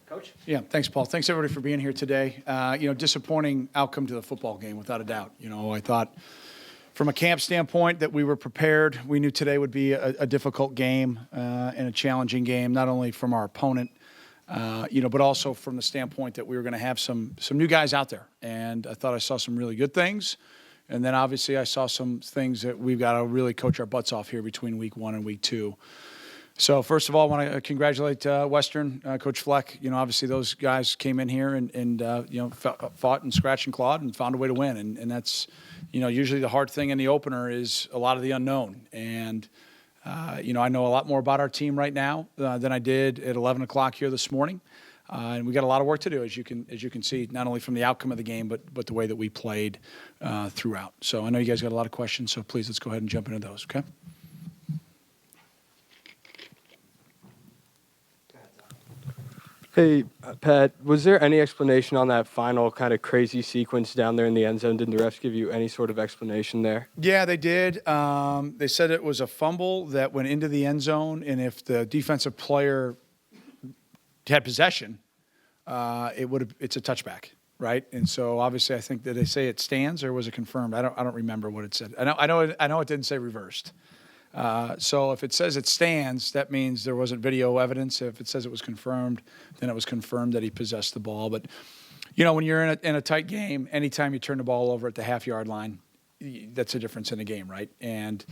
Coach? Yeah, thanks, Paul. Thanks, everybody, for being here today. Disappointing outcome to the football game, without a doubt. I thought from a camp standpoint that we were prepared. We knew today would be a difficult game and a challenging game, not only from our opponent, but also from the standpoint that we were going to have some new guys out there. And I thought I saw some really good things. And then, obviously, I saw some things that we've got to really coach our butts off here between week 1 and week 2. So, first of all, I want to congratulate Western, Coach Fleck. Obviously those guys came in here and fought and scratched and clawed and found a way to win. And that's, usually the hard thing in the opener is a lot of the unknown. And, I know a lot more about our team right now than I did at 11 o'clock here this morning. And we got a lot of work to do, as you can see, not only from the outcome of the game, but the way that we played throughout. So I know you guys got a lot of questions, so please let's go ahead and jump into those, okay? Hey, Pat, was there any explanation on that final kind of crazy sequence down there in the end zone? Did the refs give you any sort of explanation there? Yeah, they did. They said it was a fumble that went into the end zone, and if the defensive player had possession, it's a touchback, right? And so obviously, I think, did they say it stands or was it confirmed? I don't remember what it said. I know it didn't say reversed. So if it says it stands, that means there wasn't video evidence. If it says it was confirmed, then it was confirmed that he possessed the ball. But, when you're in a tight game, anytime you turn the ball over at the half-yard line, that's a difference in the game, right? And,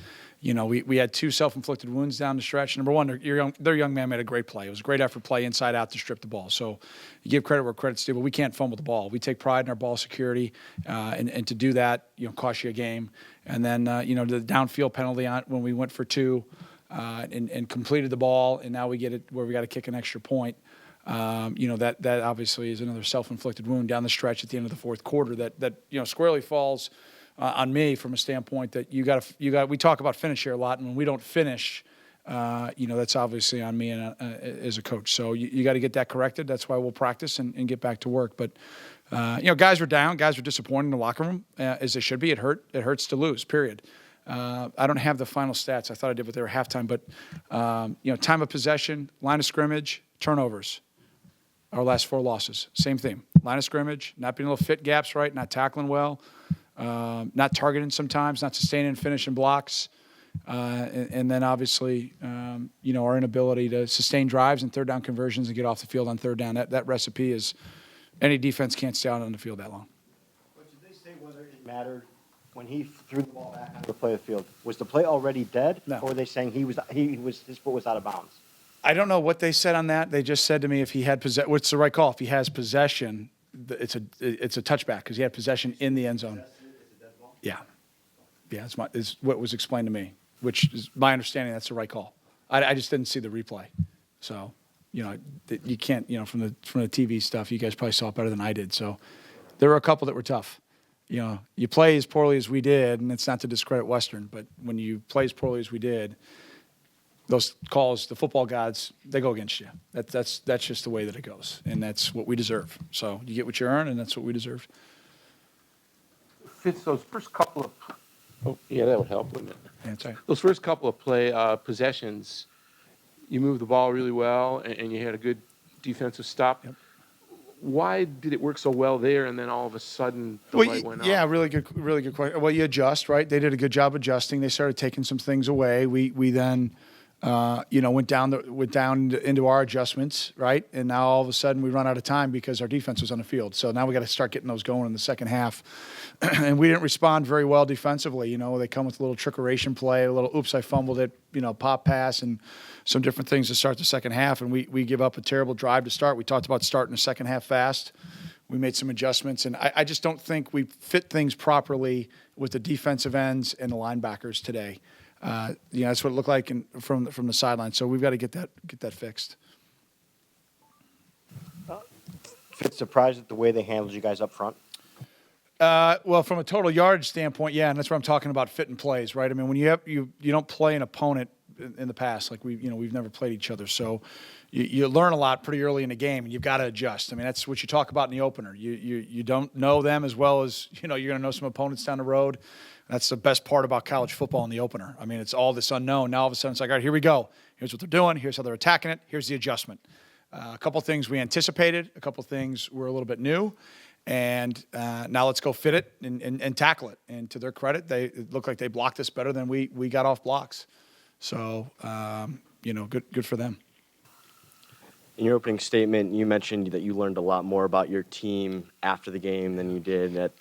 we had 2 self-inflicted wounds down the stretch. Number one, their young man made a great play. It was a great effort play inside out to strip the ball. So you give credit where credit's due, but we can't fumble the ball. We take pride in our ball security, and to do that, cost you a game. And then, the downfield penalty when we went for 2 and completed the ball, and now we get it where we got to kick an extra point. That obviously is another self-inflicted wound down the stretch at the end of the fourth quarter that squarely falls on me from a standpoint that we talk about finish here a lot, and when we don't finish, that's obviously on me and as a coach. So you got to get that corrected. That's why we'll practice and get back to work. But guys were down, guys were disappointed in the locker room, as they should be. It hurts to lose. Period. I don't have the final stats. I thought I did, but they were halftime. But time of possession, line of scrimmage, turnovers. Our last 4 losses, same theme. Line of scrimmage, not being able to fit gaps right, not tackling well. Not targeting sometimes, not sustaining and finishing blocks, and then obviously, our inability to sustain drives and third down conversions and get off the field on third down. That recipe is any defense can't stay out on the field that long. But did they say whether it mattered when he threw the ball back onto the play of the field? Was the play already dead, No. or were they saying his foot was out of bounds? I don't know what they said on that. They just said to me if he had possession, what's the right call? If he has possession, it's a touchback because he had possession in the end zone. Yeah, is what was explained to me, which is my understanding. That's the right call. I just didn't see the replay, so you can't. From the TV stuff, you guys probably saw it better than I did. So there were a couple that were tough. You play as poorly as we did, and it's not to discredit Western, but when you play as poorly as we did, those calls, the football gods, they go against you. That's just the way that it goes, and that's what we deserve. So you get what you earn, and that's what we deserve. Fitz, those first couple of that would help, wouldn't it? Yeah, that's right. Those first couple of possessions, you moved the ball really well, and you had a good defensive stop. Yep. Why did it work so well there, and then all of a sudden the light went off? Yeah, really good question. Well, you adjust, right? They did a good job adjusting. They started taking some things away. We then went down into our adjustments, right? And now all of a sudden we run out of time because our defense was on the field. So now we got to start getting those going in the second half. And we didn't respond very well defensively. They come with a little trickeration play, a little oops, I fumbled it, pop pass, and some different things to start the second half. And we give up a terrible drive to start. We talked about starting the second half fast. We made some adjustments, and I just don't think we fit things properly with the defensive ends and the linebackers today. That's what it looked like from the sideline. So we've got to get that fixed. Fitz, surprised at the way they handled you guys up front? Well, from a total yardage standpoint, yeah, and that's what I'm talking about, fitting plays, right? I mean, when you don't play an opponent in the past, like we've never played each other, so you learn a lot pretty early in the game, and you've got to adjust. I mean, that's what you talk about in the opener. You don't know them as well as you're going to know some opponents down the road. That's the best part about college football in the opener. I mean, it's all this unknown. Now all of a sudden it's like, all right, here we go. Here's what they're doing. Here's how they're attacking it. Here's the adjustment. A couple things we anticipated, a couple things were a little bit new, and now let's go fit it and tackle it. And to their credit, it looked like they blocked us better than we got off blocks. So, good for them. In your opening statement, you mentioned that you learned a lot more about your team after the game than you did at,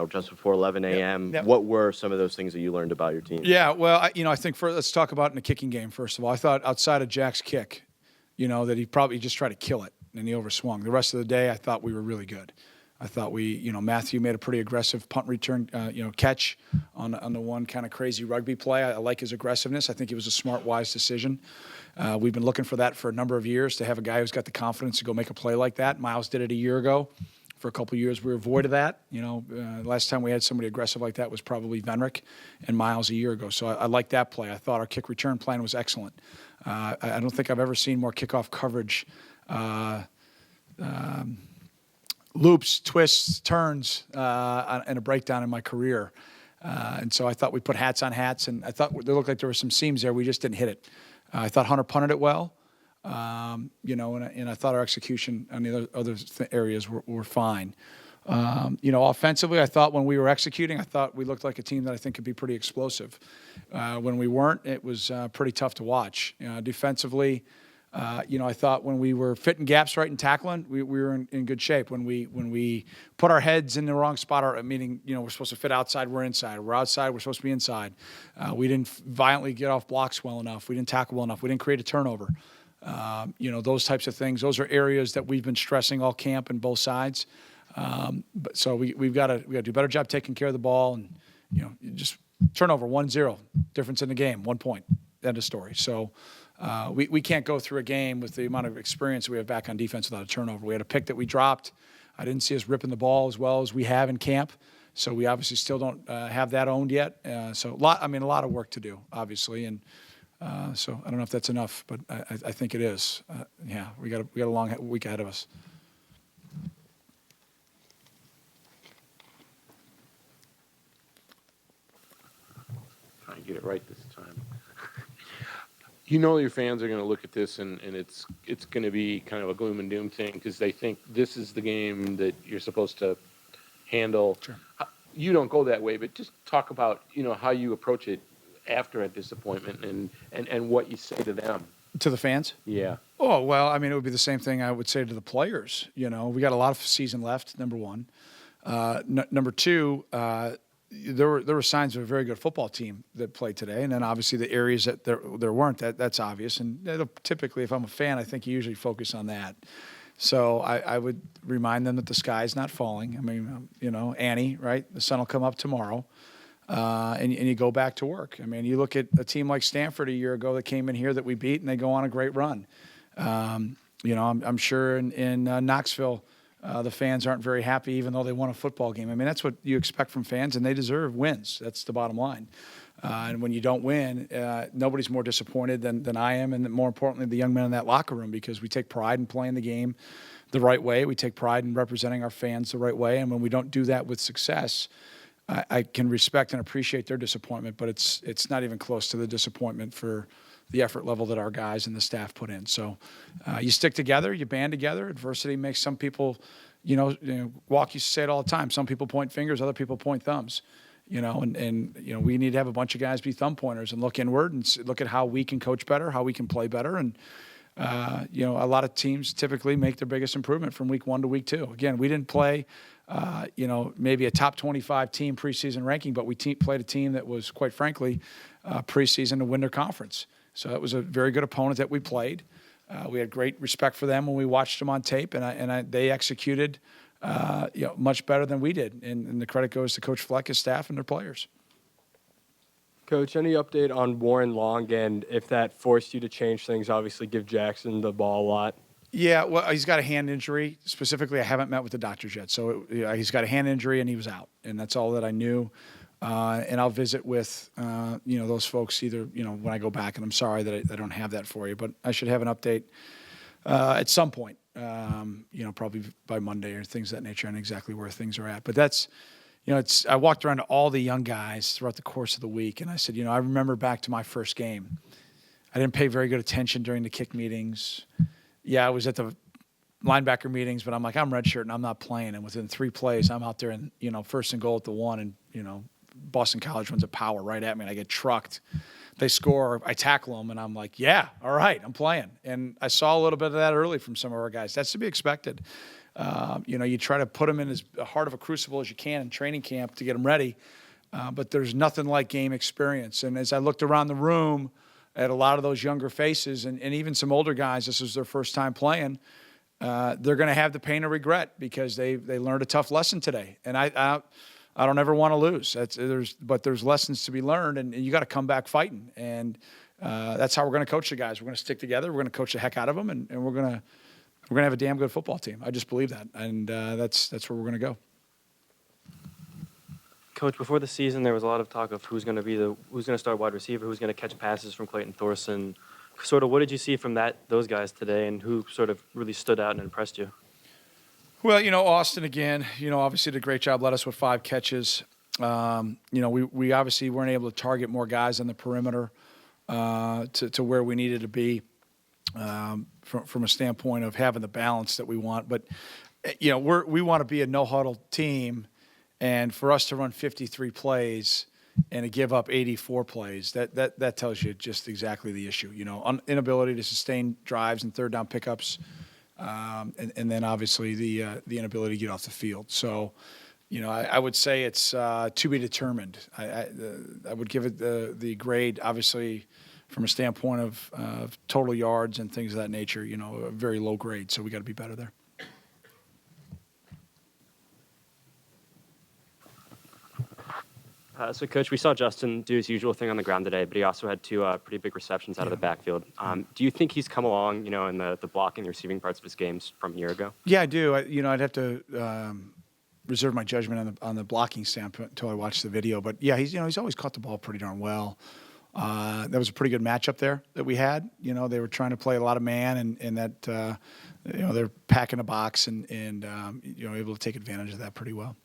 just before 11 a.m. Yep. What were some of those things that you learned about your team? Yeah, well, I think let's talk about in the kicking game, first of all. I thought outside of Jack's kick, that he probably just tried to kill it, and he overswung. The rest of the day, I thought we were really good. I thought Matthew made a pretty aggressive punt return, catch on the one kind of crazy rugby play. I like his aggressiveness. I think it was a smart, wise decision. We've been looking for that for a number of years, to have a guy who's got the confidence to go make a play like that. Miles did it a year ago. For a couple of years, we avoided that. Last time we had somebody aggressive like that was probably Venrick and Miles a year ago. So I like that play. I thought our kick return plan was excellent. I don't think I've ever seen more kickoff coverage loops, twists, turns, and a breakdown in my career. And so I thought we put hats on hats, and I thought there looked like there were some seams there. We just didn't hit it. I thought Hunter punted it well, and I thought our execution on the other areas were fine. Offensively, I thought when we were executing, I thought we looked like a team that I think could be pretty explosive. When we weren't, it was pretty tough to watch. Defensively, I thought when we were fitting gaps right and tackling, we were in good shape. When we put our heads in the wrong spot, meaning we're supposed to fit outside, we're inside. We're outside, we're supposed to be inside. We didn't violently get off blocks well enough. We didn't tackle well enough. We didn't create a turnover. Those types of things. Those are areas that we've been stressing all camp on both sides. So we've got to do a better job taking care of the ball, and just turnover 1-0, difference in the game, 1 point, end of story. So. We can't go through a game with the amount of experience we have back on defense without a turnover. We had a pick that we dropped. I didn't see us ripping the ball as well as we have in camp. So we obviously still don't have that owned yet. So a lot of work to do, obviously. And so I don't know if that's enough, but I think it is. We got a long week ahead of us. Try and get it right this time. Your fans are going to look at this, and it's going to be kind of a gloom and doom thing, because they think this is the game that you're supposed to handle. Sure. You don't go that way, but just talk about how you approach it after a disappointment, and what you say to them. To the fans? Yeah. Oh, well, it would be the same thing I would say to the players. We got a lot of season left, number one. Number two, there were signs of a very good football team that played today, and then obviously the areas that there weren't, that's obvious. And typically, if I'm a fan, I think you usually focus on that. So I would remind them that the sky's not falling. Annie, right? The sun will come up tomorrow, and you go back to work. You look at a team like Stanford a year ago that came in here that we beat, and they go on a great run. I'm sure in Knoxville, the fans aren't very happy, even though they won a football game. That's what you expect from fans, and they deserve wins. That's the bottom line. And when you don't win, nobody's more disappointed than I am, and more importantly, the young men in that locker room, because we take pride in playing the game the right way. We take pride in representing our fans the right way, and when we don't do that with success, I can respect and appreciate their disappointment, but it's not even close to the disappointment for the effort level that our guys and the staff put in. So you stick together, you band together. Adversity makes some people, Walk used to say it all the time. Some people point fingers, other people point thumbs. And we need to have a bunch of guys be thumb pointers and look inward and look at how we can coach better, how we can play better. And, a lot of teams typically make their biggest improvement from week 1 to week 2. Again, we didn't play, maybe a top 25 team preseason ranking, but we played a team that was, quite frankly, preseason to win their conference. So that was a very good opponent that we played. We had great respect for them when we watched them on tape, and they executed much better than we did. And the credit goes to Coach Fleck, his staff, and their players. Coach, any update on Warren Long, and if that forced you to change things, obviously give Jackson the ball a lot? Yeah, well, he's got a hand injury. Specifically, I haven't met with the doctors yet. So he's got a hand injury, and he was out. And that's all that I knew. And I'll visit with, those folks either, when I go back. And I'm sorry that I don't have that for you. But I should have an update at some point, probably by Monday or things of that nature, on exactly where things are at. But that's, I walked around to all the young guys throughout the course of the week. And I said, I remember back to my first game. I didn't pay very good attention during the kick meetings. Yeah, I was at the linebacker meetings, but I'm like, I'm redshirt and I'm not playing. And within 3 plays, I'm out there and, first and goal at the 1, and, Boston College runs a power right at me, and I get trucked. They score, I tackle them, and I'm like, yeah, all right, I'm playing. And I saw a little bit of that early from some of our guys. That's to be expected. You try to put them in as hard of a crucible as you can in training camp to get them ready, but there's nothing like game experience. And as I looked around the room at a lot of those younger faces and even some older guys, this is their first time playing, they're going to have the pain of regret because they learned a tough lesson today. And I don't ever want to lose. But there's lessons to be learned, and you got to come back fighting. And that's how we're going to coach the guys. We're going to stick together. We're going to coach the heck out of them, and we're going to have a damn good football team. I just believe that, and that's where we're going to go. Coach, before the season, there was a lot of talk of who's going to start wide receiver, who's going to catch passes from Clayton Thorson. Sort of, what did you see from those guys today, and who sort of really stood out and impressed you? Well, Austin again, obviously did a great job, led us with 5 catches. We obviously weren't able to target more guys on the perimeter to where we needed to be from a standpoint of having the balance that we want. But, we want to be a no-huddle team, and for us to run 53 plays and to give up 84 plays, that tells you just exactly the issue. Inability to sustain drives and third down pickups. And then obviously the inability to get off the field. So, I would say it's to be determined. I would give it the grade, obviously, from a standpoint of total yards and things of that nature, a very low grade. So we got to be better there. So, Coach, we saw Justin do his usual thing on the ground today, but he also had 2 pretty big receptions out of the backfield. Do you think he's come along, in the blocking, the receiving parts of his games from a year ago? Yeah, I do. I'd have to reserve my judgment on the blocking standpoint until I watch the video. But yeah, he's always caught the ball pretty darn well. That was a pretty good matchup there that we had. They were trying to play a lot of man, and that they're packing a box and able to take advantage of that pretty well.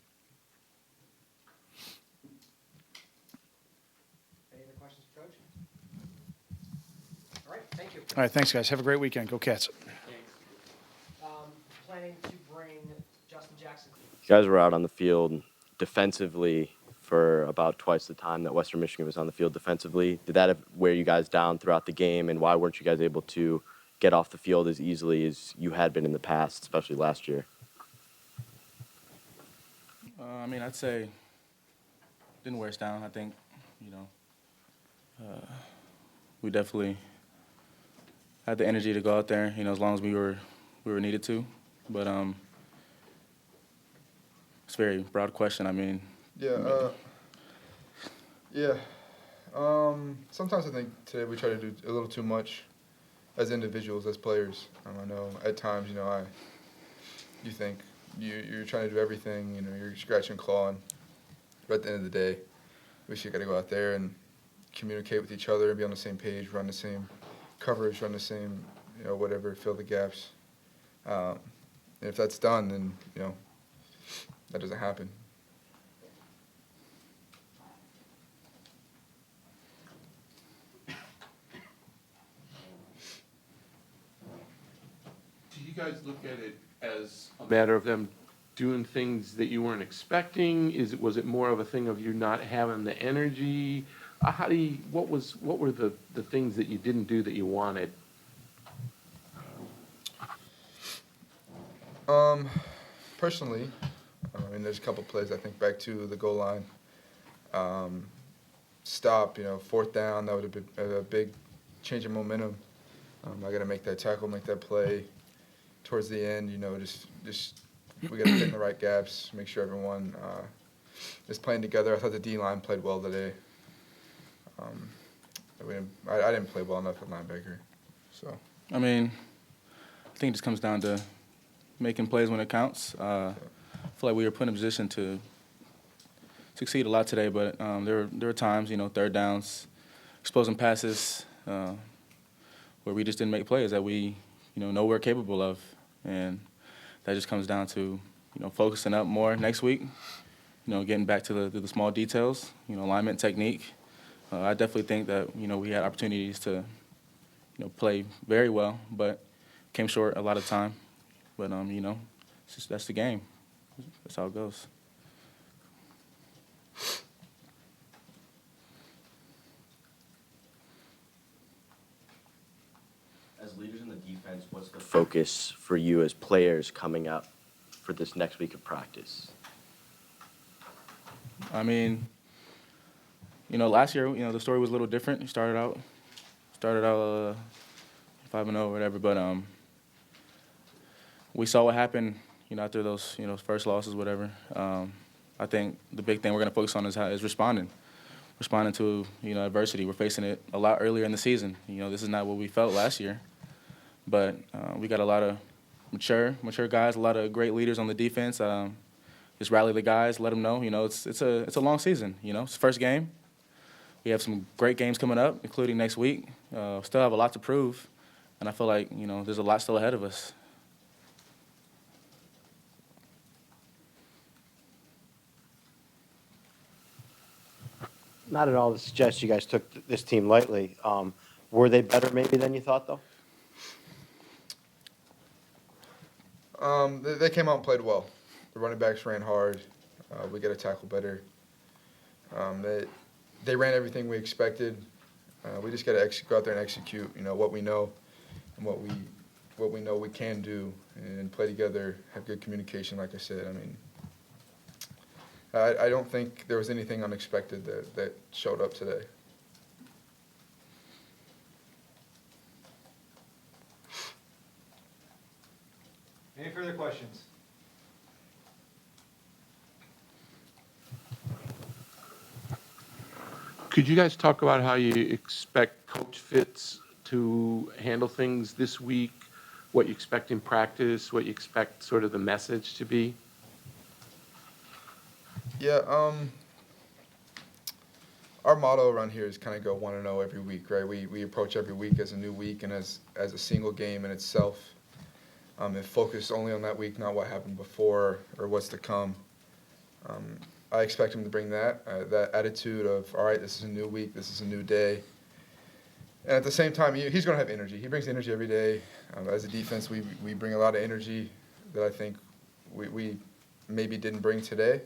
All right, thanks, guys. Have a great weekend. Go Cats. Planning to bring Justin Jackson. You guys were out on the field defensively for about twice the time that Western Michigan was on the field defensively. Did that wear you guys down throughout the game, and why weren't you guys able to get off the field as easily as you had been in the past, especially last year? I'd say it didn't wear us down. I think, we definitely had the energy to go out there, as long as we were needed to. But it's a very broad question. Sometimes I think today we try to do a little too much as individuals, as players. I know at times, you think you're trying to do everything, you're scratching and clawing. But at the end of the day, we should got to go out there and communicate with each other and be on the same page, run the same coverage, run the same, whatever, fill the gaps. And if that's done, then, that doesn't happen. Do you guys look at it as a matter of them doing things that you weren't expecting? Was it more of a thing of you not having the energy? What were the things that you didn't do that you wanted? Personally, there's a couple plays I think back to the goal line. Stop, 4th down, that would have been a big change of momentum. I got to make that tackle, make that play. Towards the end, just we got to fit in the right gaps, make sure everyone is playing together. I thought the D-line played well today. I didn't play well enough at linebacker. So I think it just comes down to making plays when it counts. I feel like we were put in a position to succeed a lot today, but there were times, third downs, exposing passes, where we just didn't make plays that we, know we're capable of. And that just comes down to, focusing up more next week, getting back to the small details, alignment, technique. I definitely think that, we had opportunities to, play very well, but came short a lot of time. But that's the game. That's how it goes. As leaders in the defense, what's the focus for you as players coming up for this next week of practice? I mean, last year, the story was a little different. You started out 5-0 or whatever, but we saw what happened, after those, first losses, whatever. I think the big thing we're going to focus on is responding to, adversity. We're facing it a lot earlier in the season. This is not what we felt last year, but we got a lot of mature guys, a lot of great leaders on the defense. Just rally the guys, let them know, it's a long season. It's the first game. We have some great games coming up, including next week. Still have a lot to prove, and I feel like, there's a lot still ahead of us. Not at all to suggest you guys took this team lightly. Were they better maybe than you thought, though? They came out and played well. The running backs ran hard. We got to tackle better. They ran everything we expected. We just got to go out there and execute. What we know and what we know we can do, and play together. Have good communication, like I said. I mean, I don't think there was anything unexpected that showed up today. Any further questions? Could you guys talk about how you expect Coach Fitz to handle things this week, what you expect in practice, what you expect sort of the message to be? Yeah, our motto around here is kind of go 1-0 every week, right? We approach every week as a new week and as a single game in itself, and focus only on that week, not what happened before or what's to come. I expect him to bring that attitude of, all right, this is a new week, this is a new day. And at the same time, he's going to have energy. He brings energy every day. As a defense, we bring a lot of energy that I think we maybe didn't bring today.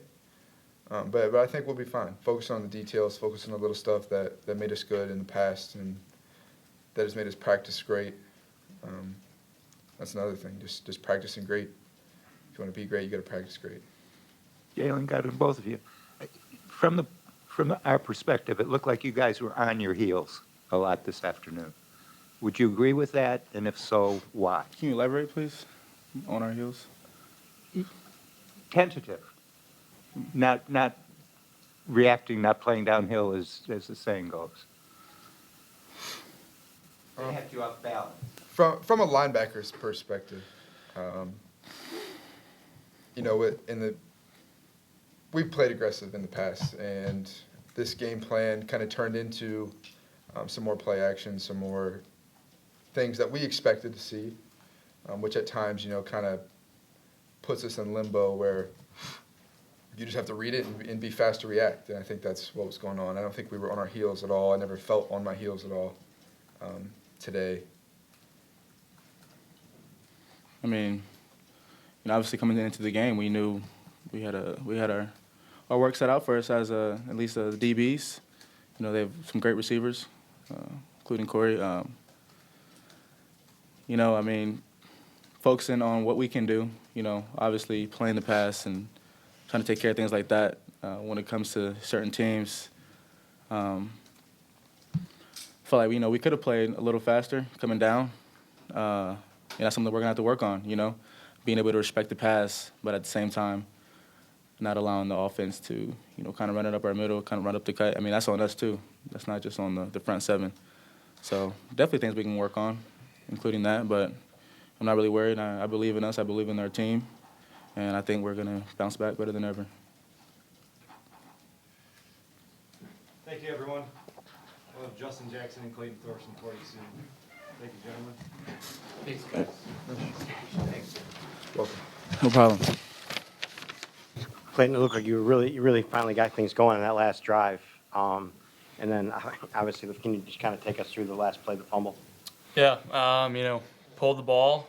But I think we'll be fine. Focus on the details, focus on the little stuff that made us good in the past and that has made us practice great. That's another thing, just practicing great. If you want to be great, you got to practice great. Jalen, got it, both of you. From our perspective, it looked like you guys were on your heels a lot this afternoon. Would you agree with that? And if so, why? Can you elaborate, please, on our heels? Tentative. Not reacting, not playing downhill, as the saying goes. They had you off balance. From a linebacker's perspective, we've played aggressive in the past, and this game plan kind of turned into some more play action, some more things that we expected to see, which at times, kind of puts us in limbo where you just have to read it and be fast to react. And I think that's what was going on. I don't think we were on our heels at all. I never felt on my heels at all today. I mean, obviously coming into the game, we knew we had our work set out for us as at least the DBs. They have some great receivers, including Corey. I mean, focusing on what we can do. Obviously playing the pass and trying to take care of things like that when it comes to certain teams. I feel like we could have played a little faster coming down. That's something we're gonna have to work on. Being able to respect the pass, but at the same time, not allowing the offense to kind of run it up our middle, kind of run up the cut. I mean, that's on us too. That's not just on the front seven. So definitely things we can work on, including that. But I'm not really worried. I believe in us. I believe in our team. And I think we're going to bounce back better than ever. Thank you, everyone. We'll have Justin Jackson and Clayton Thorson for you soon. Thank you, gentlemen. Thanks, guys. Welcome. No problem. Clayton, it looked like you really finally got things going on that last drive. And then, obviously, can you just kind of take us through the last play, the fumble? Yeah, pulled the ball,